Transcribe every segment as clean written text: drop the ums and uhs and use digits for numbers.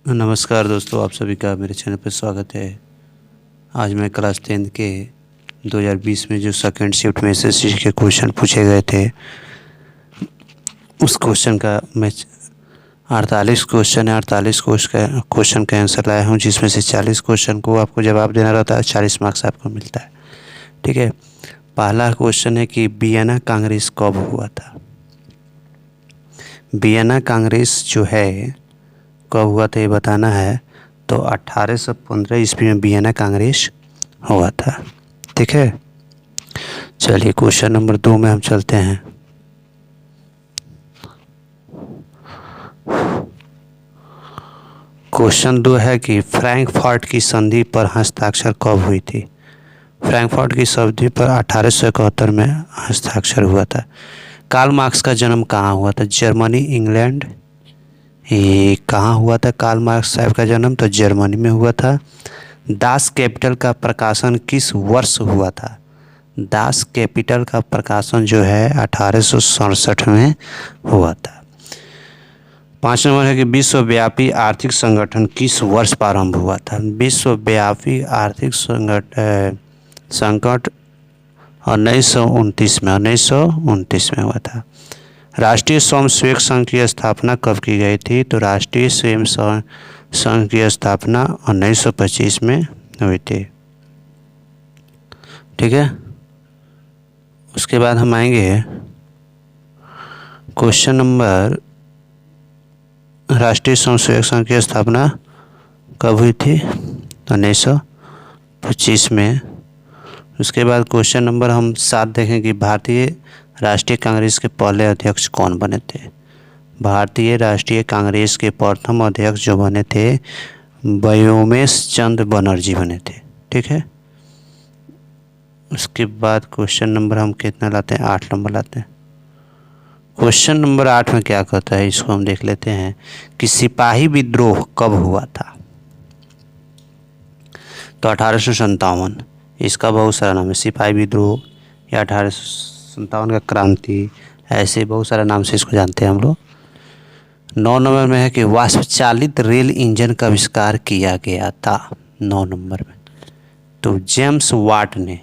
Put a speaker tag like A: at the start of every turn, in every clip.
A: नमस्कार दोस्तों, आप सभी का मेरे चैनल पर स्वागत है। आज मैं क्लास 10th के 2020 में जो सेकंड शिफ्ट में एसएससी के क्वेश्चन पूछे गए थे, उस क्वेश्चन का मैं 48 क्वेश्चन है, 48 क्वेश्चन का आंसर लाया हूँ, जिसमें से 40 क्वेश्चन को आपको जवाब देना रहता है, 40 मार्क्स आपको मिलता है। ठीक है। पहला क्वेश्चन है कि वियना कांग्रेस कब हुआ था। वियना कांग्रेस जो है कब हुआ था ये बताना है। तो 1815 ईस्वी में वियना कांग्रेस हुआ था। ठीक है। चलिए क्वेश्चन नंबर 2 में हम चलते हैं। क्वेश्चन 2 है कि फ्रैंकफर्ट की संधि पर हस्ताक्षर कब हुई थी। फ्रैंकफर्ट की संधि पर 1871 में हस्ताक्षर हुआ था। कार्ल मार्क्स का जन्म कहाँ हुआ था। जर्मनी, इंग्लैंड, ये कहाँ हुआ था कार्ल मार्क्स साहब का जन्म। तो जर्मनी में हुआ था। दास कैपिटल का प्रकाशन किस वर्ष हुआ था। दास कैपिटल का प्रकाशन जो है 1867 में हुआ था। 5 नंबर है कि विश्वव्यापी आर्थिक संगठन किस वर्ष प्रारंभ हुआ था। विश्वव्यापी आर्थिक संकट 1929 में हुआ था। राष्ट्रीय स्वयंसेवक संघ की स्थापना कब की गई थी। तो राष्ट्रीय स्वयंसेवक संघ की स्थापना 1925 में हुई थी। ठीक है। उसके बाद हम आएंगे क्वेश्चन नंबर, राष्ट्रीय स्वयंसेवक संघ की स्थापना कब हुई थी। 1925 में। उसके बाद क्वेश्चन नंबर हम 7 देखें कि भारतीय राष्ट्रीय कांग्रेस के पहले अध्यक्ष कौन बने थे। भारतीय राष्ट्रीय कांग्रेस के प्रथम अध्यक्ष जो बने थे व्योमेश चंद्र बनर्जी बने थे। ठीक है। उसके बाद क्वेश्चन नंबर हम कितना लाते हैं, 8 नंबर लाते हैं। क्वेश्चन नंबर 8 में क्या कहता है, इसको हम देख लेते हैं कि सिपाही विद्रोह कब हुआ था। तो 1857। इसका बहुत सारा नाम है, सिपाही विद्रोह या 1857 का क्रांति, ऐसे बहुत सारा नाम से इसको जानते हैं हम लोग। 9 नंबर में है कि वाष्प चालित रेल इंजन का आविष्कार किया गया था। 9 नंबर में तो जेम्स वाट ने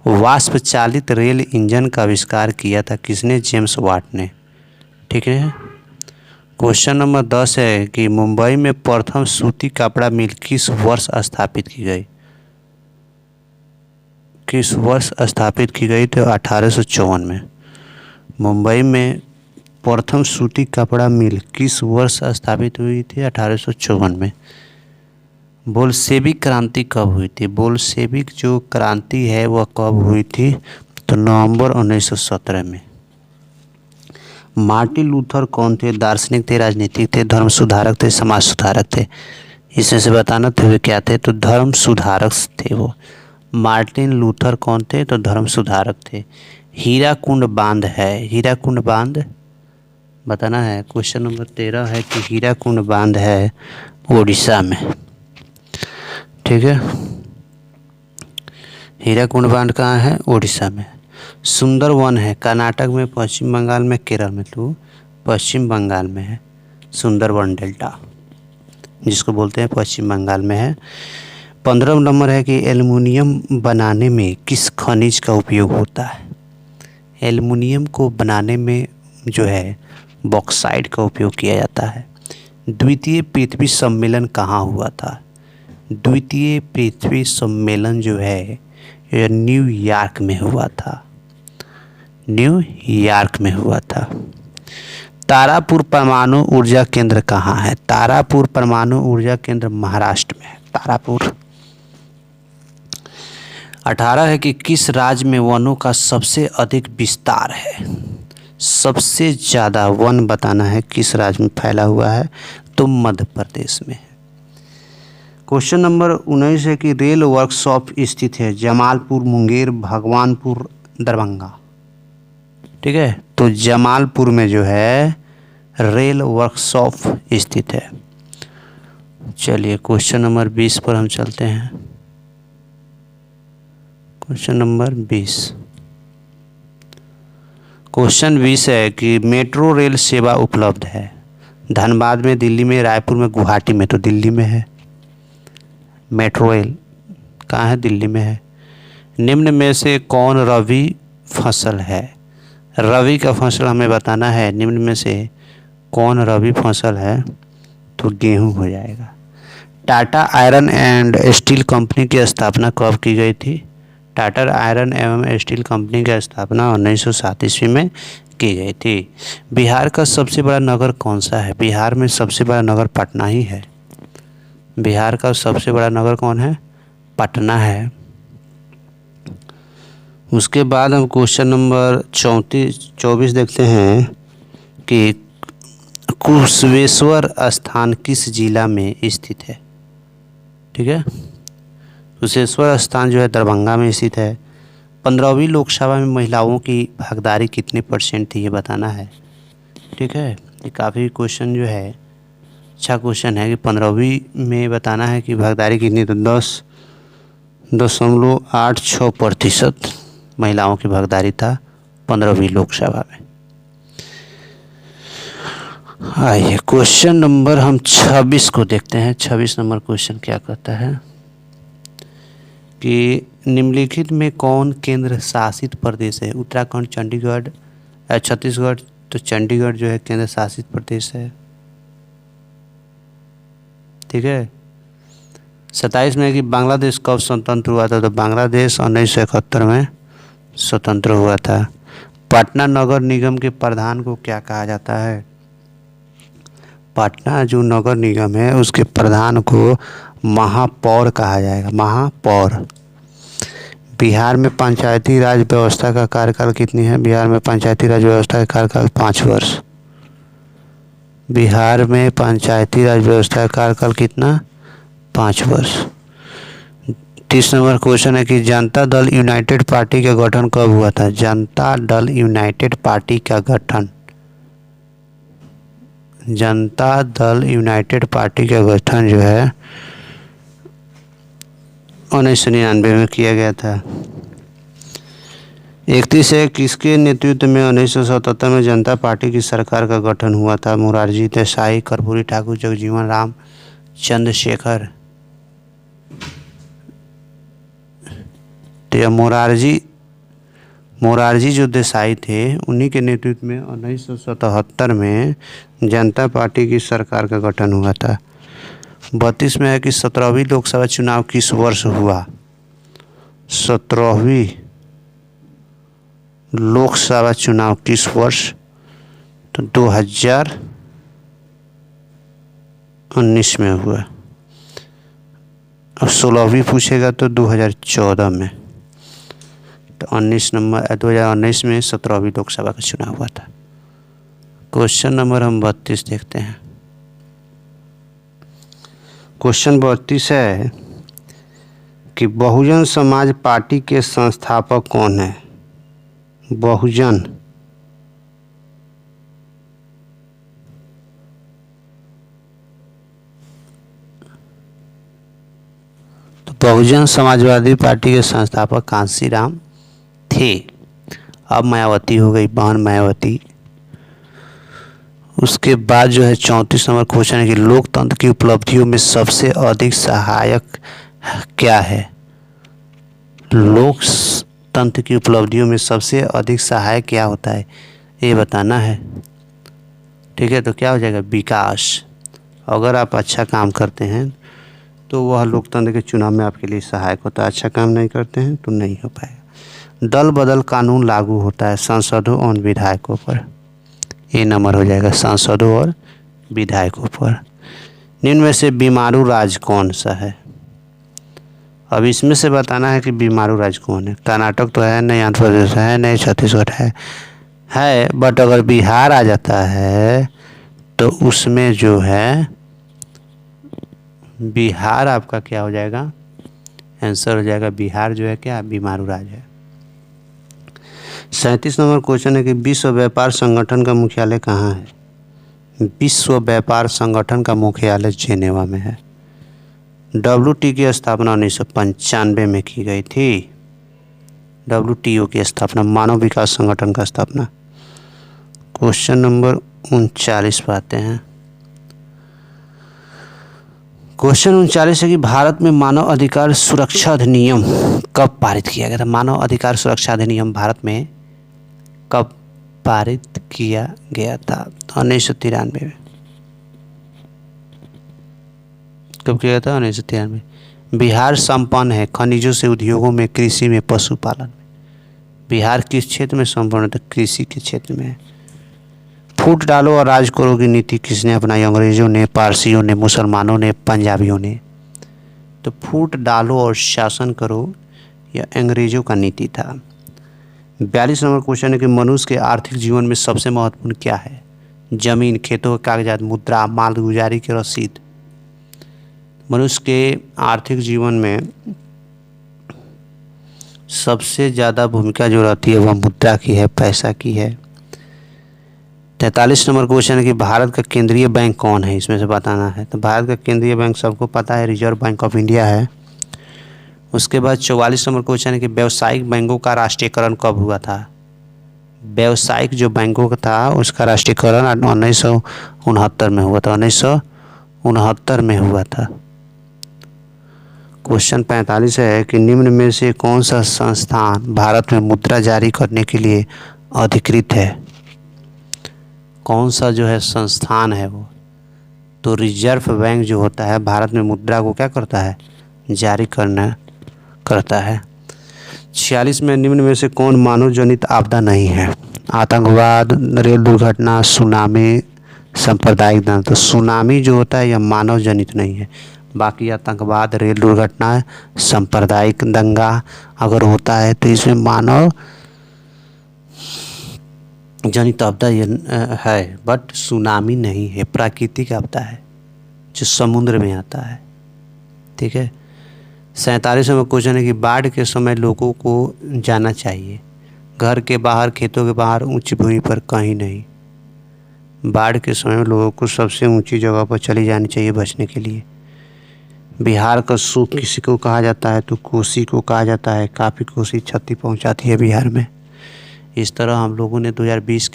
A: वाष्प चालित रेल इंजन का आविष्कार किया था। किसने, जेम्स वाट ने। ठीक है। क्वेश्चन नंबर 10 है कि मुंबई में प्रथम सूती कपड़ा मिल किस वर्ष स्थापित की गई। किस वर्ष स्थापित की गई। तो 1854 में। मुंबई में प्रथम सूती कपड़ा मिल किस वर्ष स्थापित हुई थी। 1854 में। बोल्शेविक क्रांति कब हुई थी। बोल्शेविक जो क्रांति है वह कब हुई थी। तो नवंबर 1917 में। मार्टिन लूथर कौन थे। दार्शनिक थे, राजनीतिक थे, धर्म सुधारक थे, समाज सुधारक थे। इसमें से बताना थे वे क्या थे। तो धर्म सुधारक थे वो। मार्टिन लूथर कौन थे। तो धर्म सुधारक थे। हीराकुंड बांध है, हीराकुंड बांध बताना है। क्वेश्चन नंबर 13 है कि हीराकुंड बांध है उड़ीसा में। ठीक है। हीराकुंड बांध कहाँ है, उड़ीसा में। सुंदरवन है कर्नाटक में, पश्चिम बंगाल में, केरल में। तो पश्चिम बंगाल में है सुंदरवन डेल्टा, जिसको बोलते हैं पश्चिम बंगाल में है। 15 नंबर है कि एल्युमिनियम बनाने में किस खनिज का उपयोग होता है। एल्युमिनियम को बनाने में जो है बॉक्साइट का उपयोग किया जाता है। द्वितीय पृथ्वी सम्मेलन कहाँ हुआ था। द्वितीय पृथ्वी सम्मेलन जो है यह न्यूयॉर्क में हुआ था। न्यूयॉर्क में हुआ था। तारापुर परमाणु ऊर्जा केंद्र कहाँ है। तारापुर परमाणु ऊर्जा केंद्र महाराष्ट्र में है, तारापुर। 18 है कि किस राज्य में वनों का सबसे अधिक विस्तार है। सबसे ज़्यादा वन बताना है किस राज्य में फैला हुआ है। तो मध्य प्रदेश में है। क्वेश्चन नंबर 19 है कि रेल वर्कशॉप स्थित है जमालपुर, मुंगेर, भगवानपुर, दरभंगा। ठीक है। तो जमालपुर में जो है रेल वर्कशॉप स्थित है। चलिए क्वेश्चन नंबर 20 पर हम चलते हैं। Question number 20। क्वेश्चन 20 है कि मेट्रो रेल सेवा उपलब्ध है। धनबाद में, दिल्ली में, रायपुर में, गुवाहाटी में, तो दिल्ली में है। मेट्रो रेल कहाँ है? दिल्ली में है। निम्न में से कौन रबी फसल है? रबी का फसल हमें बताना है। निम्न में से कौन रबी फसल है? तो गेहूं हो जाएगा। Tata iron and steel company की स्थापना कब की गई थी? टाटा आयरन एवं स्टील कंपनी की स्थापना 1907 ईस्वी में की गई थी। बिहार का सबसे बड़ा नगर कौन सा है? बिहार में सबसे बड़ा नगर पटना ही है। बिहार का सबसे बड़ा नगर कौन है? पटना है। उसके बाद हम क्वेश्चन नंबर 24 देखते हैं कि कुशेश्वर स्थान किस जिला में स्थित है? ठीक है, कुशेश्वर स्थान जो है दरभंगा में स्थित है। 15वीं लोकसभा में महिलाओं की भागीदारी कितने % थी, ये बताना है। ठीक है, ये काफ़ी क्वेश्चन जो है अच्छा क्वेश्चन है कि 15वीं में बताना है कि भागीदारी कितनी, तो 10.86% महिलाओं की भागीदारी था 15वीं लोकसभा में। आइए क्वेश्चन नंबर हम 26 को देखते हैं। 26 नंबर क्वेश्चन क्या कहता है कि निम्नलिखित में कौन केंद्र शासित प्रदेश है? उत्तराखंड, चंडीगढ़, छत्तीसगढ़। तो चंडीगढ़ जो है केंद्र शासित प्रदेश है। ठीक है। 27 में कि बांग्लादेश कब स्वतंत्र हुआ था? तो बांग्लादेश 1971 में स्वतंत्र हुआ था। पटना नगर निगम के प्रधान को क्या कहा जाता है? पटना जो नगर निगम है उसके प्रधान को महापौर कहा जाएगा। महापौर। बिहार में पंचायती राज व्यवस्था का कार्यकाल कितनी है? बिहार में पंचायती राज व्यवस्था का कार्यकाल 5 वर्ष। बिहार में पंचायती राज व्यवस्था का कार्यकाल कितना? 5 वर्ष। 30 नंबर क्वेश्चन है कि जनता दल यूनाइटेड पार्टी का गठन कब हुआ था? जनता दल यूनाइटेड पार्टी का गठन, जनता दल यूनाइटेड पार्टी का गठन जो है 1999 में किया गया था। 31 है किसके नेतृत्व में 1977 में जनता पार्टी की सरकार का गठन हुआ था? मोरारजी देसाई, कर्पूरी ठाकुर, जगजीवन राम, चंद्रशेखर। तो यह मोरारजी जो देसाई थे उन्हीं के नेतृत्व में 1977 में जनता पार्टी की सरकार का गठन हुआ था। 32 में है कि 17वीं लोकसभा चुनाव किस वर्ष हुआ? 17वीं लोकसभा चुनाव किस वर्ष? तो 2019 में हुआ। और 16वीं पूछेगा तो 2014 में। तो 2019 में 17वीं लोकसभा का चुनाव हुआ था। क्वेश्चन नंबर हम 32 देखते हैं। क्वेश्चन 32 है कि बहुजन समाज पार्टी के संस्थापक कौन है? बहुजन बहुजन समाजवादी पार्टी के संस्थापक कांशीराम थे। अब मायावती हो गई, बहन मायावती। उसके बाद जो है 34 नंबर क्वेश्चन है कि लोकतंत्र की उपलब्धियों में सबसे अधिक सहायक क्या है? लोकतंत्र की उपलब्धियों में सबसे अधिक सहायक क्या होता है, ये बताना है। ठीक है, तो क्या हो जाएगा? विकास। अगर आप अच्छा काम करते हैं तो वह लोकतंत्र के चुनाव में आपके लिए सहायक होता है। अच्छा काम नहीं करते हैं तो नहीं हो पाएगा। दल बदल कानून लागू होता है सांसदों और विधायकों पर। ये नंबर हो जाएगा सांसदों और विधायकों पर। निम्न में से बीमारू राज्य कौन सा है? अब इसमें से बताना है कि बीमारू राज्य कौन है। कर्नाटक तो है नहीं, आंध्र प्रदेश है नहीं, छत्तीसगढ़ है बट अगर बिहार आ जाता है तो उसमें जो है बिहार आपका क्या हो जाएगा? आंसर हो जाएगा बिहार जो है क्या? बीमारू राज्य है। 37 नंबर क्वेश्चन है कि विश्व व्यापार संगठन का मुख्यालय कहाँ है? विश्व व्यापार संगठन का मुख्यालय जेनेवा में है। WTO की स्थापना 1995 में की गई थी। WTO की स्थापना, मानव विकास संगठन का स्थापना। क्वेश्चन नंबर 39 पाते हैं। क्वेश्चन 39 है कि भारत में मानव अधिकार सुरक्षा अधिनियम कब पारित किया गया था। मानव अधिकार सुरक्षा अधिनियम भारत में कब पारित किया गया था। तो 1993 में। कब किया गया था? 1993। बिहार संपन्न है खनिजों से, उद्योगों में, कृषि में, पशुपालन में। बिहार किस क्षेत्र में संपन्न है? तो कृषि के क्षेत्र में। फूट डालो और राज करो की नीति किसने अपनाई? अंग्रेजों ने, पारसियों ने, मुसलमानों ने, पंजाबियों ने। तो फूट डालो और शासन करो यह अंग्रेजों का नीति था। 42 नंबर क्वेश्चन है कि मनुष्य के आर्थिक जीवन में सबसे महत्वपूर्ण क्या है? जमीन, खेतों के कागजात, मुद्रा, मालगुजारी की रसीद। मनुष्य के आर्थिक जीवन में सबसे ज़्यादा भूमिका जो रहती है वह मुद्रा की है, पैसा की है। 43 नंबर क्वेश्चन है कि भारत का केंद्रीय बैंक कौन है? इसमें से बताना है। तो भारत का केंद्रीय बैंक सबको पता है, रिजर्व बैंक ऑफ इंडिया है। उसके बाद 44 नंबर क्वेश्चन है कि व्यावसायिक बैंकों का राष्ट्रीयकरण कब हुआ था? व्यावसायिक जो बैंकों का था उसका राष्ट्रीयकरण 1969 में हुआ था। 1969 में हुआ था। क्वेश्चन 45 है कि निम्न में से कौन सा संस्थान भारत में मुद्रा जारी करने के लिए अधिकृत है? कौन सा जो है संस्थान है वो? तो रिजर्व बैंक जो होता है भारत में मुद्रा को क्या करता है? जारी करता है। 46 में निम्न में से कौन मानव जनित आपदा नहीं है? आतंकवाद, रेल दुर्घटना, सुनामी, सांप्रदायिक दंगा। तो सुनामी जो होता है यह मानव जनित नहीं है। बाकी आतंकवाद, रेल दुर्घटना, सांप्रदायिक दंगा अगर होता है तो इसमें मानव जनित आपदा है, बट सुनामी नहीं है, प्राकृतिक आपदा है जो समुद्र में आता है। ठीक है। 47 में क्वेश्चन है कि बाढ़ के समय लोगों को जाना चाहिए घर के बाहर, खेतों के बाहर, ऊंची भूमि पर कहीं नहीं। बाढ़ के समय में लोगों को सबसे ऊंची जगह पर चली जानी चाहिए बचने के लिए। बिहार का सूख किसी को कहा जाता है? तो कोसी को कहा जाता है। काफ़ी कोसी क्षति पहुंचाती है बिहार में। इस तरह हम लोगों ने 2020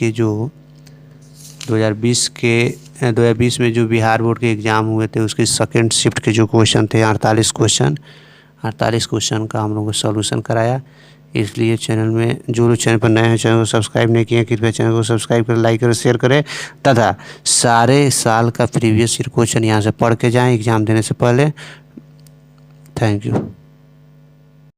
A: में जो बिहार बोर्ड के एग्ज़ाम हुए थे उसके सेकंड शिफ्ट के जो क्वेश्चन थे 48 क्वेश्चन का हम लोगों को सॉल्यूशन कराया। इसलिए चैनल में जो लोग चैनल पर नए हैं चैनल को सब्सक्राइब नहीं किए कृपया चैनल को सब्सक्राइब करें, लाइक करें, शेयर करें तथा सारे साल का प्रीवियस ईयर क्वेश्चन यहाँ से पढ़ के जाएं एग्ज़ाम देने से पहले। Thank you.